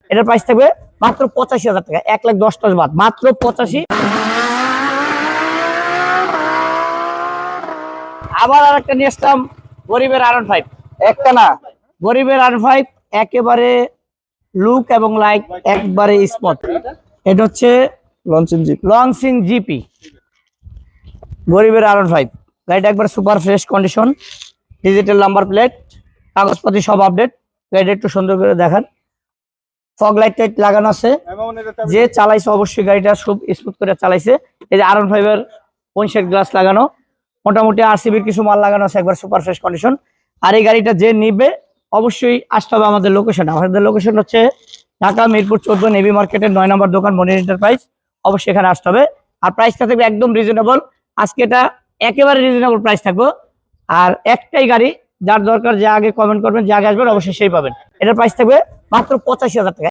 এটার প্রাইস থাকবে মাত্র 85,000 টাকা, 1,10,000 বাদ, মাত্র 85। আবার আরেকটা নিয়ে আসলাম, গরিবের R15। একটা না, গরিবের R5 একেবারে লুক এবং লাইক একবারে স্পট। এটা হচ্ছে লঞ্চিং জিপি গরিবের R15। গাড়িটা একবার super fresh condition, digital number plate, কাগজপাতি সব আপডেট। গাড়িটা একটু সুন্দর করে দেখান, ফগ লাইট টাইট লাগানো আছে। যে চালাইছে অবশ্যই গাড়িটা খুব স্মুথ করে চালাইছে। এই যে R15 এর উইন্ডশিল্ড গ্লাস লাগানো, মোটামুটি RCBর কিছু মাল লাগানো আছে, একবার সুপার ফ্রেশ কন্ডিশন। আর এই গাড়িটা যে নিবে অবশ্যই আসতে হবে আমাদের লোকেশন। আমাদের লোকেশন হচ্ছে ঢাকা মিরপুর 14 নেভি মার্কেটের 9 নম্বর দোকান, মনির এন্টারপ্রাইজ। অবশ্যই এখানে আসতে হবে। আর প্রাইসটা থাকবে একদম রিজনেবল। আজকে এটা একেবারে রিজনেবল প্রাইস থাকবে। আর একটাই গাড়ি, যার দরকার যে আগে কমেন্ট করবেন, যে আগে আসবেন অবশ্যই সেই পাবেন। এটার প্রাইস থাকবে মাত্র 85,000 টাকা।